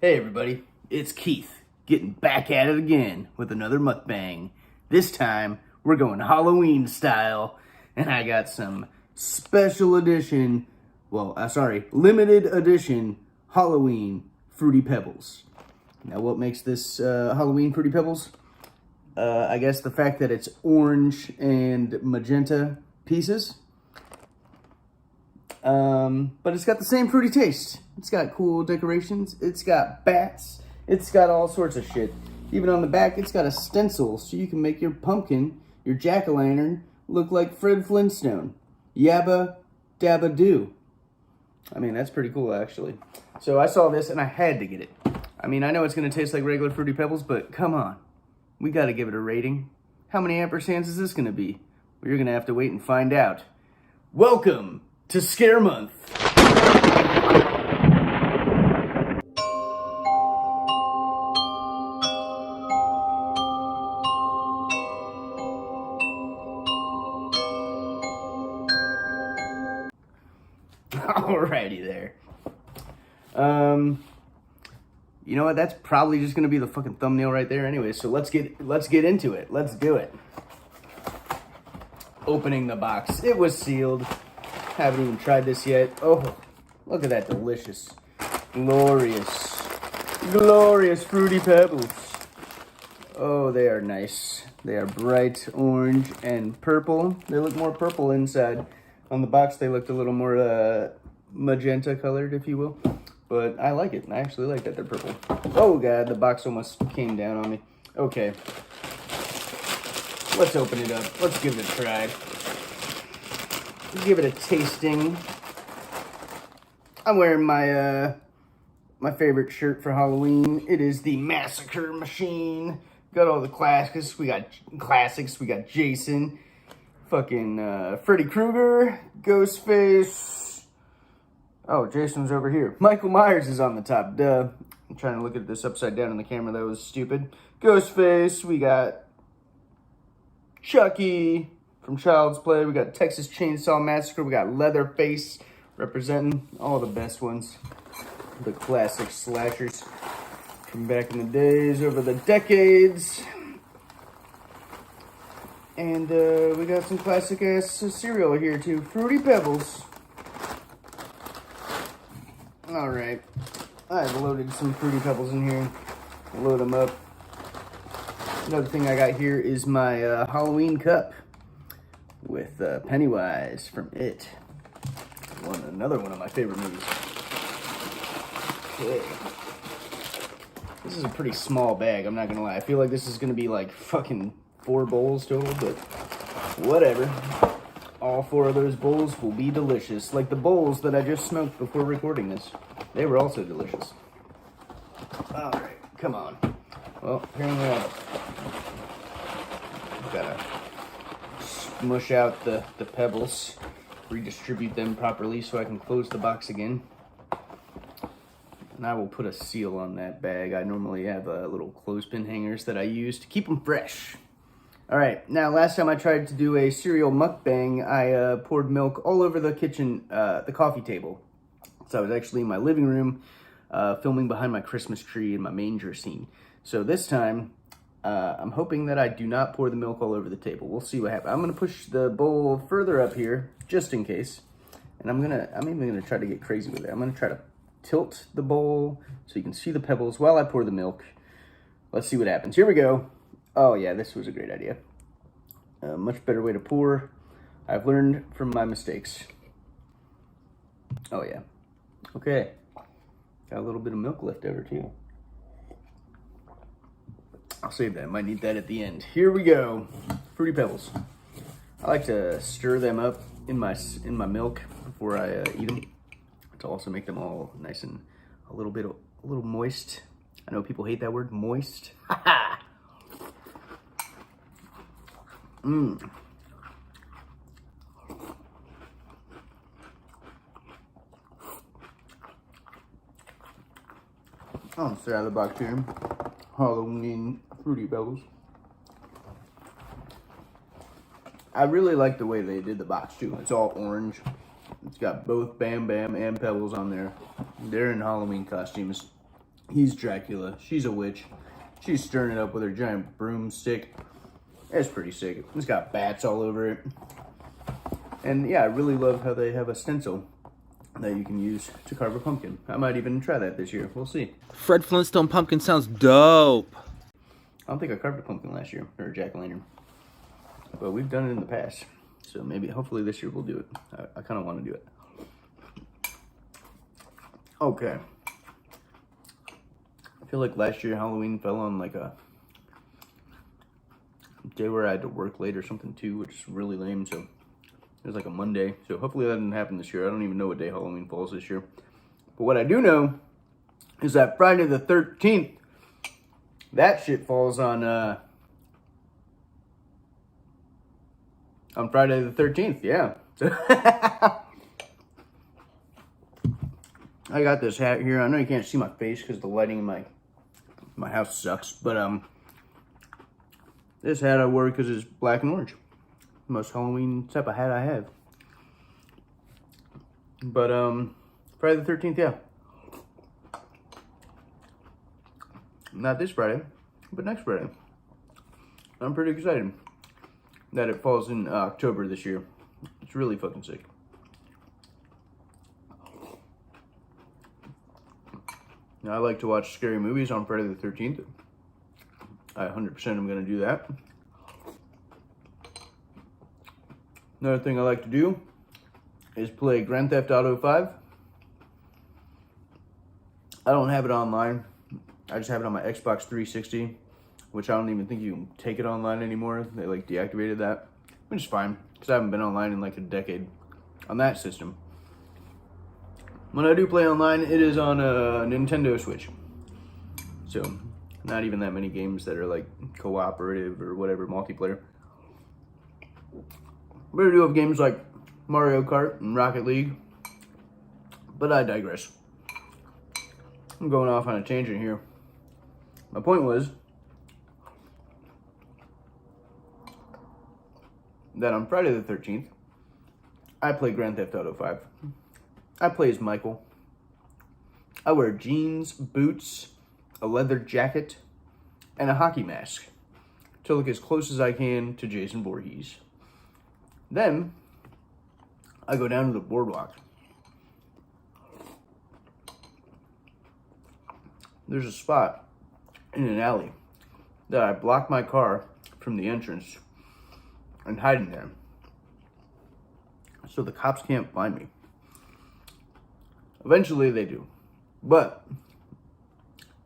Hey everybody, it's Keith, getting back at it again with another mukbang. This time, we're going Halloween style, and I got some special edition, limited edition Halloween Fruity Pebbles. Now what makes this Halloween Fruity Pebbles? I guess the fact that it's orange and magenta pieces. But it's got the same fruity taste. It's got cool decorations. It's got bats. It's got all sorts of shit. Even on the back, it's got a stencil so you can make your pumpkin, your jack-o'-lantern, look like Fred Flintstone. Yabba dabba doo. I mean, that's pretty cool, actually. So I saw this and I had to get it. I mean, I know it's going to taste like regular Fruity Pebbles, but come on. We got to give it a rating. How many ampersands is this going to be? Well, you're going to have to wait and find out. Welcome to Scare Month. Alrighty there. You know what? That's probably just gonna be the fucking thumbnail right there anyway. So let's get into it. Let's do it. Opening the box. It was sealed. Haven't even tried this yet. Oh, look at that delicious, glorious Fruity Pebbles. Oh, they are nice. They are bright orange and purple. They look more purple inside. On the box, they looked a little more magenta colored, if you will. But I like it. I actually like that they're purple. Oh, God, the box almost came down on me. Okay. Let's open it up. Let's give it a try. Give it a tasting. I'm wearing my my favorite shirt for Halloween. It is the Massacre Machine. Got all the classics. We got Jason, fucking Freddy Krueger, Ghostface. Oh, Jason's over here. Michael Myers is on the top. Duh. I'm trying to look at this upside down on the camera. That was stupid. Ghostface. We got Chucky from Child's Play. We got Texas Chainsaw Massacre. We got Leatherface representing all the best ones. The classic slashers from back in the days, over the decades. And we got some classic ass cereal here too. Fruity Pebbles. Alright. I've loaded some Fruity Pebbles in here. Load them up. Another thing I got here is my Halloween cup with Pennywise from It. Another one of my favorite movies. Okay. This is a pretty small bag, I'm not gonna lie. I feel like this is gonna be like fucking 4 bowls total, but whatever. All 4 of those bowls will be delicious. Like the bowls that I just smoked before recording this. They were also delicious. Alright, come on. Well, apparently I've gotta smush out the pebbles, redistribute them properly so I can close the box again. And I will put a seal on that bag. I normally have little clothespin hangers that I use to keep them fresh. Alright, now last time I tried to do a cereal mukbang, I poured milk all over the kitchen, the coffee table. So I was actually in my living room, filming behind my Christmas tree and my manger scene. So this time, I'm hoping that I do not pour the milk all over the table. We'll see what happens. I'm gonna push the bowl further up here, just in case. And I'm even gonna try to get crazy with it. I'm gonna try to tilt the bowl so you can see the pebbles while I pour the milk. Let's see what happens. Here we go. Oh yeah, this was a great idea. A much better way to pour. I've learned from my mistakes. Oh yeah. Okay. Got a little bit of milk left over too. I'll save that. Might need that at the end. Here we go. Fruity Pebbles. I like to stir them up in my milk before I eat them, to also make them all nice and a little moist. I know people hate that word, moist. Mmm. Oh, straight out of the box here. Halloween Fruity Pebbles. I really like the way they did the box too. It's all orange. It's got both Bam Bam and Pebbles on there. They're in Halloween costumes. He's Dracula. She's a witch. She's stirring it up with her giant broomstick. It's pretty sick. It's got bats all over it. And yeah, I really love how they have a stencil that you can use to carve a pumpkin. I might even try that this year. We'll see. Fred Flintstone pumpkin sounds dope. I don't think I carved a pumpkin last year, or a jack-o'-lantern. But we've done it in the past. So maybe, hopefully this year we'll do it. I kind of want to do it. Okay. I feel like last year Halloween fell on like a day where I had to work late or something too, which is really lame. So it was like a Monday. So hopefully that didn't happen this year. I don't even know what day Halloween falls this year. But what I do know is that Friday the 13th, that shit falls on Friday the 13th, yeah. So I got this hat here. I know you can't see my face because the lighting in my house sucks, but this hat I wore because it's black and orange. Most Halloween type of hat I have. But Friday the 13th, yeah. Not this Friday, but next Friday. I'm pretty excited that it falls in October this year. It's really fucking sick. Now, I like to watch scary movies on Friday the 13th. I 100% am going to do that. Another thing I like to do is play Grand Theft Auto 5. I don't have it online. I just have it on my Xbox 360, which I don't even think you can take it online anymore. They like deactivated that, which is fine because I haven't been online in like a decade on that system. When I do play online, it is on a Nintendo Switch. So not even that many games that are like cooperative or whatever, multiplayer. But I do have games like Mario Kart and Rocket League. But I digress. I'm going off on a tangent here. My point was that on Friday the 13th, I play Grand Theft Auto 5. I play as Michael. I wear jeans, boots, a leather jacket, and a hockey mask to look as close as I can to Jason Voorhees. Then, I go down to the boardwalk. There's a spot in an alley that I block my car from the entrance and hide in there so the cops can't find me. Eventually they do. But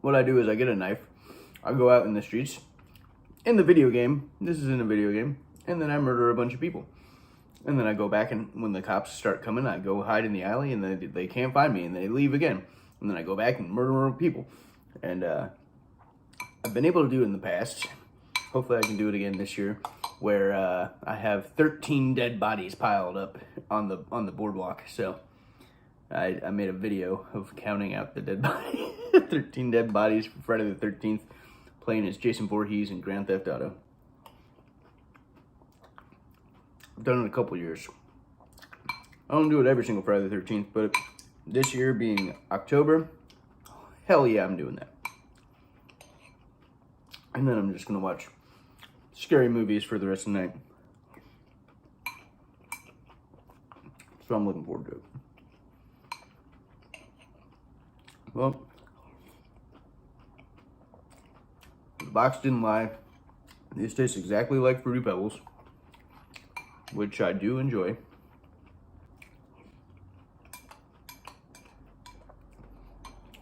what I do is I get a knife, I go out in the streets, in the video game, this is in a video game, and then I murder a bunch of people. And then I go back, and when the cops start coming, I go hide in the alley, and they can't find me, and they leave again. And then I go back and murder more people. And I've been able to do it in the past. Hopefully I can do it again this year, where I have 13 dead bodies piled up on the boardwalk. So I made a video of counting out the dead bodies. 13 dead bodies for Friday the 13th, playing as Jason Voorhees in Grand Theft Auto. I've done it a couple years. I don't do it every single Friday the 13th, but this year being October, hell yeah, I'm doing that. And then I'm just gonna watch scary movies for the rest of the night. So I'm looking forward to it. Well, the box didn't lie. These taste exactly like Fruity Pebbles, which I do enjoy.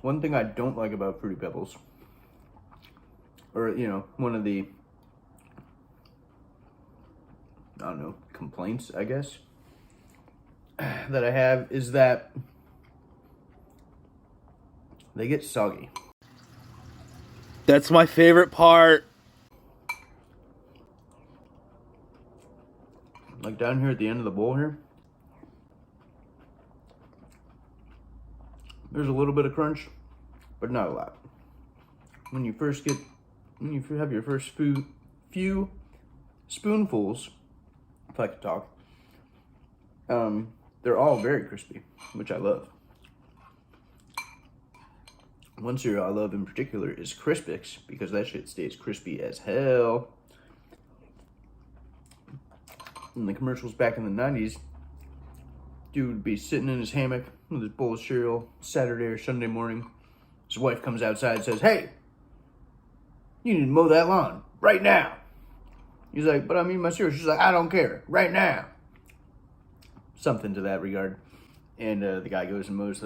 One thing I don't like about Fruity Pebbles, or, you know, one of the, I don't know, complaints, I guess, that I have is that they get soggy. That's my favorite part. Like down here at the end of the bowl here, there's a little bit of crunch, but not a lot. When you have your first few spoonfuls, if I could talk, they're all very crispy, which I love. One cereal I love in particular is Crispix, because that shit stays crispy as hell. In the commercials back in the 90s, dude would be sitting in his hammock with his bowl of cereal Saturday or Sunday morning. His wife comes outside and says, "Hey, you need to mow that lawn right now." He's like, "But I'm eating my cereal." She's like, "I don't care, right now." Something to that regard. And the guy goes and mows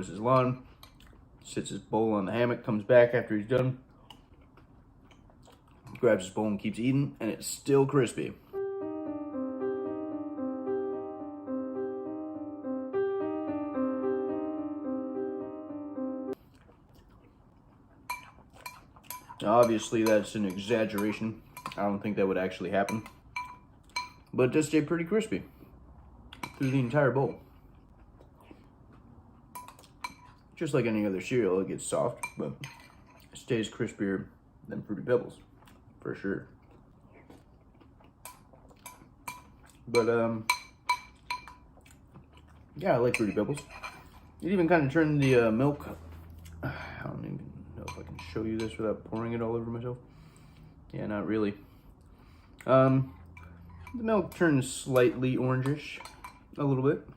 his lawn, sits his bowl on the hammock, comes back after he's done, grabs his bowl and keeps eating, and it's still crispy. Obviously, that's an exaggeration. I don't think that would actually happen. But it does stay pretty crispy through the entire bowl. Just like any other cereal, it gets soft, but it stays crispier than Fruity Pebbles, for sure. But, yeah, I like Fruity Pebbles. It even kind of turned the milk. I don't even know if I can show you this without pouring it all over myself. Yeah, not really. The milk turns slightly orangish, a little bit.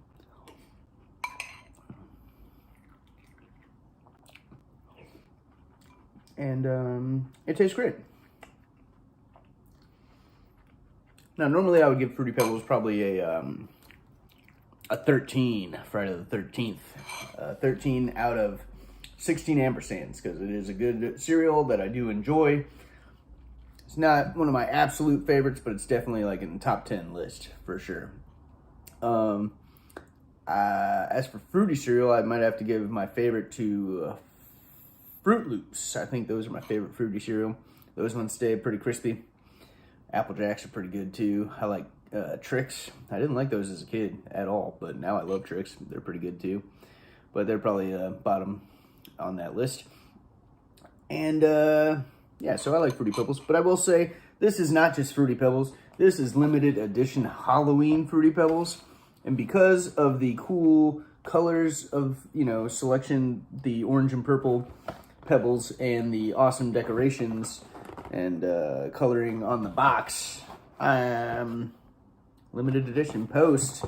And it tastes great. Now, normally I would give Fruity Pebbles probably a 13, Friday the 13th. 13 out of 16 ampersands, because it is a good cereal that I do enjoy. It's not one of my absolute favorites, but it's definitely like in the top 10 list for sure. As for fruity cereal, I might have to give my favorite to Fruit Loops. I think those are my favorite fruity cereal. Those ones stay pretty crispy. Apple Jacks are pretty good too. I like Trix. I didn't like those as a kid at all, but now I love Trix. They're pretty good too. But they're probably bottom on that list. And yeah, so I like Fruity Pebbles. But I will say, this is not just Fruity Pebbles. This is limited edition Halloween Fruity Pebbles. And because of the cool colors of, selection, the orange and purple Pebbles, and the awesome decorations and coloring on the box, limited edition post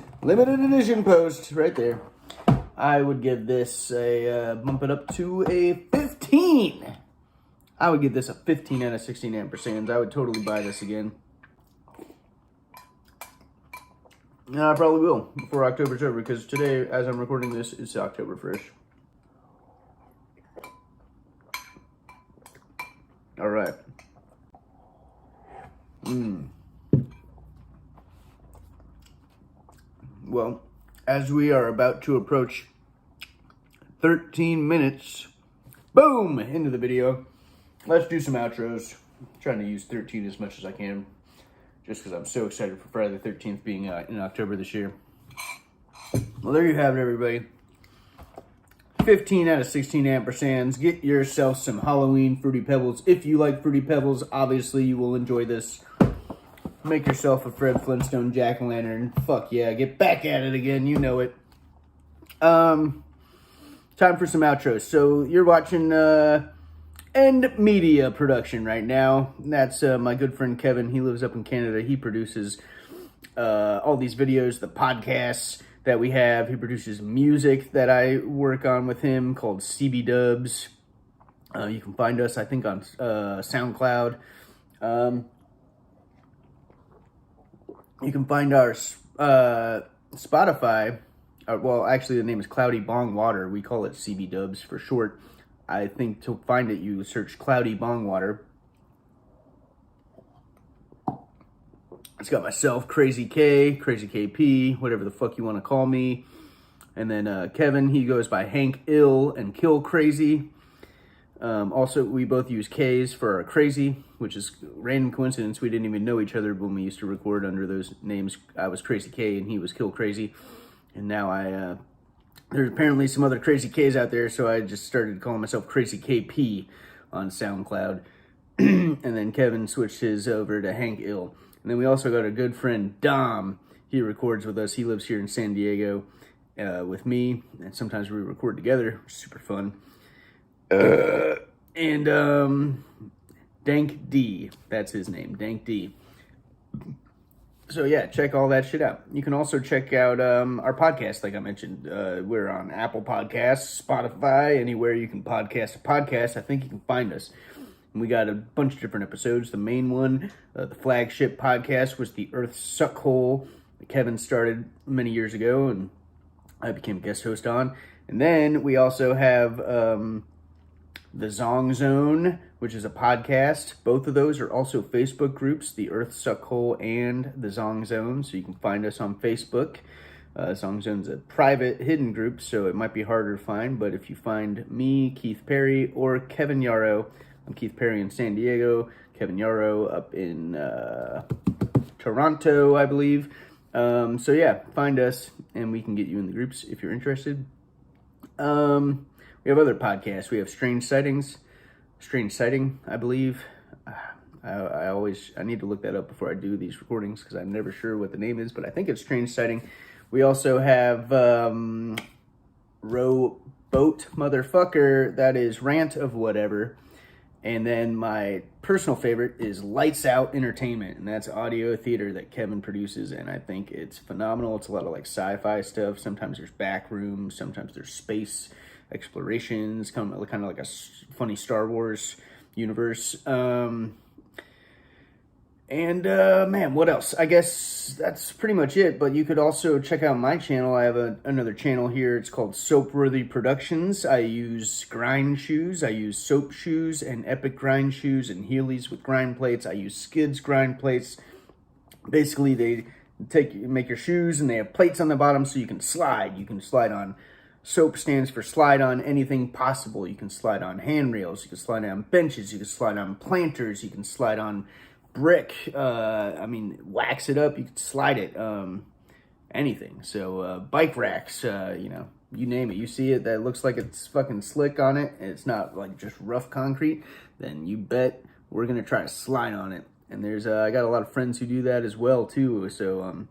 right there. I would give this bump it up to a 15. I would give this a 15 out of 16 ampersands. I would totally buy this again. And I probably will before October's over, because today, as I'm recording this, it's October 1st. All right. Well, as we are about to approach 13 minutes, boom, into the video, let's do some outros. I'm trying to use 13 as much as I can, just because I'm so excited for Friday the 13th being in October this year. Well, there you have it, everybody. 15 out of 16 ampersands. Get yourself some Halloween Fruity Pebbles. If you like Fruity Pebbles, obviously you will enjoy this. Make yourself a Fred Flintstone jack-o'-lantern. Fuck yeah, get back at it again, you know it. Time for some outros. So you're watching End Media Production right now. That's my good friend Kevin. He lives up in Canada. He produces all these videos, the podcasts that we have. He produces music that I work on with him called CB Dubs. You can find us, I think, on SoundCloud. You can find our Spotify. Well, actually, the name is Cloudy Bong Water. We call it CB Dubs for short. I think to find it, you search Cloudy Bong Water. It's got myself, Crazy K, Crazy KP, whatever the fuck you want to call me. And then Kevin, he goes by Hank Ill and Kill Crazy. Also, we both use K's for our Crazy, which is random coincidence. We didn't even know each other when we used to record under those names. I was Crazy K and he was Kill Crazy. And now there's apparently some other Crazy K's out there, so I just started calling myself Crazy KP on SoundCloud. And then Kevin switched his over to Hank Ill. And then we also got a good friend, Dom. He records with us. He lives here in San Diego with me. And sometimes we record together, which is super fun. And Dank D. That's his name, Dank D. So yeah, check all that shit out. You can also check out our podcast, like I mentioned. We're on Apple Podcasts, Spotify, anywhere you can podcast a podcast. I think you can find us. And we got a bunch of different episodes. The main one, the flagship podcast, was the Earth Suckhole that Kevin started many years ago, and I became guest host on. And then we also have the Zong Zone, which is a podcast. Both of those are also Facebook groups, the Earth Suckhole and the Zong Zone. So you can find us on Facebook. Zong Zone's a private, hidden group, so it might be harder to find. But if you find me, Keith Perry, or Kevin Yarrow, I'm Keith Perry in San Diego, Kevin Yarrow up in Toronto, I believe. So yeah, find us, and we can get you in the groups if you're interested. We have other podcasts. We have Strange Sighting, I believe. I need to look that up before I do these recordings because I'm never sure what the name is, but I think it's Strange Sighting. We also have Row Boat Motherfucker, that is Rant of Whatever. And then my personal favorite is Lights Out Entertainment, and that's audio theater that Kevin produces, and I think it's phenomenal. It's a lot of like sci-fi stuff. Sometimes there's back rooms, sometimes there's space explorations, kind of like a funny Star Wars universe. Man, what else? I guess that's pretty much it, but you could also check out my channel. I have another channel here. It's called Soapworthy Productions. I use grind shoes. I use soap shoes and Epic grind shoes and Heelys with grind plates. I use Skids grind plates. Basically, they make your shoes and they have plates on the bottom so you can slide. You can slide on. SOAP stands for slide on anything possible. You can slide on handrails, you can slide on benches, you can slide on planters, you can slide on brick, wax it up, you can slide it, anything. So bike racks, you name it. You see it that looks like it's fucking slick on it, and it's not like just rough concrete, then you bet we're gonna try to slide on it. And there's I got a lot of friends who do that as well too, so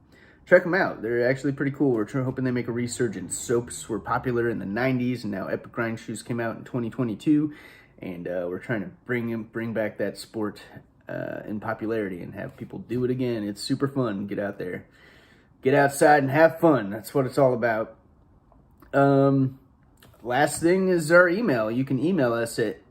check them out. They're actually pretty cool. We're hoping they make a resurgence. Soaps were popular in the 90s, and now Epic Grind Shoes came out in 2022, and we're trying to bring back that sport in popularity and have people do it again. It's super fun. Get out there. Get outside and have fun. That's what it's all about. Last thing is our email. You can email us at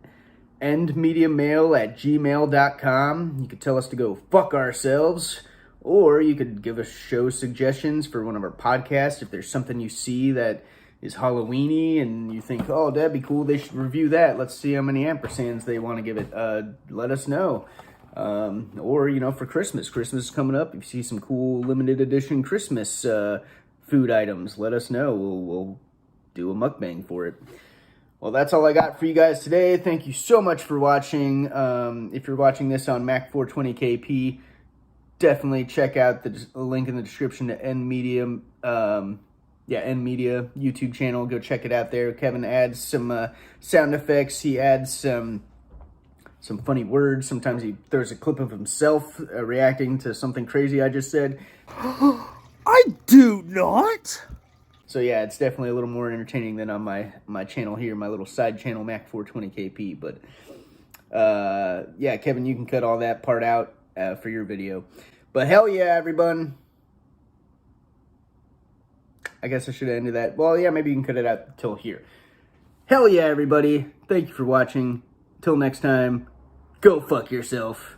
endmediamail@gmail.com. You could tell us to go fuck ourselves. Or you could give us show suggestions for one of our podcasts. If there's something you see that is Halloweeny and you think, oh, that'd be cool, they should review that. Let's see how many ampersands they want to give it. Let us know. Or, for Christmas. Christmas is coming up. If you see some cool limited edition Christmas food items, let us know. We'll do a mukbang for it. Well, that's all I got for you guys today. Thank you so much for watching. If you're watching this on Mac 420kp, definitely check out the link in the description to NMedia YouTube channel. Go check it out there. Kevin adds some sound effects. He adds some funny words. Sometimes he throws a clip of himself reacting to something crazy I just said. I do not. So yeah, it's definitely a little more entertaining than on my channel here, my little side channel, Mac 420kp. But yeah, Kevin, you can cut all that part out for your video. But hell yeah, everyone. I guess I should have ended that. Well, yeah, maybe you can cut it out till here. Hell yeah, everybody. Thank you for watching. Till next time, go fuck yourself.